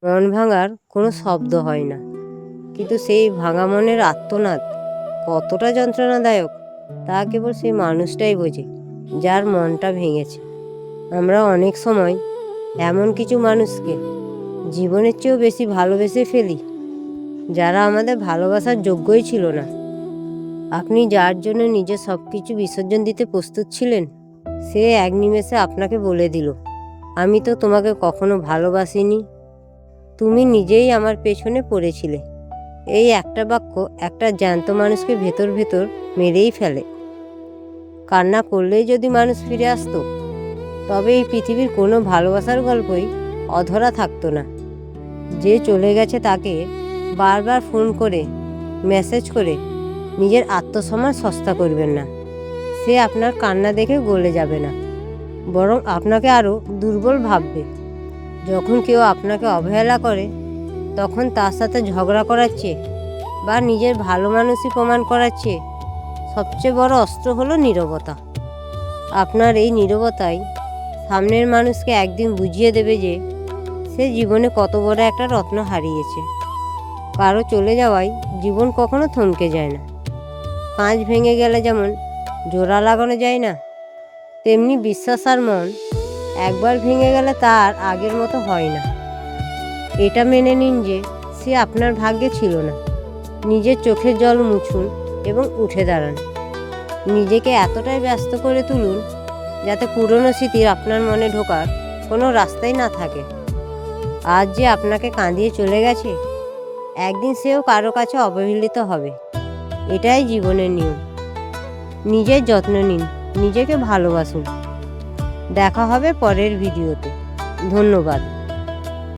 মন ভাঙার কোনো শব্দ হয় না, কিন্তু সেই ভাঙা মনের আর্তনাদ কতটা যন্ত্রণাদায়ক তা কেবল সেই মানুষটাই বোঝে যার মনটা ভেঙেছে। আমরা অনেক সময় এমন কিছু মানুষকে জীবনের চেয়েও বেশি ভালোবেসে ফেলি, যারা আমাদের ভালোবাসার যোগ্যই ছিল না। আপনি যার জন্য নিজের সব কিছু বিসর্জন দিতে প্রস্তুত ছিলেন, সে এক নিমেষে আপনাকে বলে দিল, আমি তো তোমাকে কখনো ভালোবাসিনি, তুমি নিজেই আমার পেছনে পড়েছিলে। এই একটা বাক্য একটা জ্যান্ত মানুষকে ভেতর ভেতর মেরেই ফেলে। কান্না করলেই যদি মানুষ ফিরে আসতো, তবে এই পৃথিবীর কোনো ভালোবাসার গল্পই অধরা থাকতো না। যে চলে গেছে তাকে বারবার ফোন করে, মেসেজ করে নিজের আত্মসম্মান সস্তা করবেন না। সে আপনার কান্না দেখে গলে যাবে না, বরং আপনাকে আরও দুর্বল ভাববে। যখন কেউ আপনাকে অবহেলা করে, তখন তার সাথে ঝগড়া করার চেয়ে বা নিজের ভালো মানুষই প্রমাণ করার চেয়ে সবচেয়ে বড় অস্ত্র হলো নীরবতা। আপনার এই নীরবতাই সামনের মানুষকে একদিন বুঝিয়ে দেবে যে সে জীবনে কত বড় একটা রত্ন হারিয়েছে। কারো চলে যাওয়ায় জীবন কখনো থমকে যায় না। কাঁচ ভেঙে গেলে যেমন জোড়া লাগানো যায় না, তেমনি বিশ্বাস আর মন একবার ভেঙে গেলে তার আগের মতো হয় না। এটা মেনে নিন যে সে আপনার ভাগ্যে ছিল না। নিজের চোখের জল মুছুন এবং উঠে দাঁড়ান। নিজেকে এতটাই ব্যস্ত করে তুলুন যাতে পুরনো স্মৃতির আপনার মনে ঢোকার কোনো রাস্তাই না থাকে। আজ যে আপনাকে কাঁদিয়ে চলে গেছে, একদিন সেও কারো কাছে অবহেলিত হবে। এটাই জীবনের নিয়ম। নিজের যত্ন নিন, নিজেকে ভালোবাসুন। দেখা হবে পরের ভিডিওতে। ধন্যবাদ।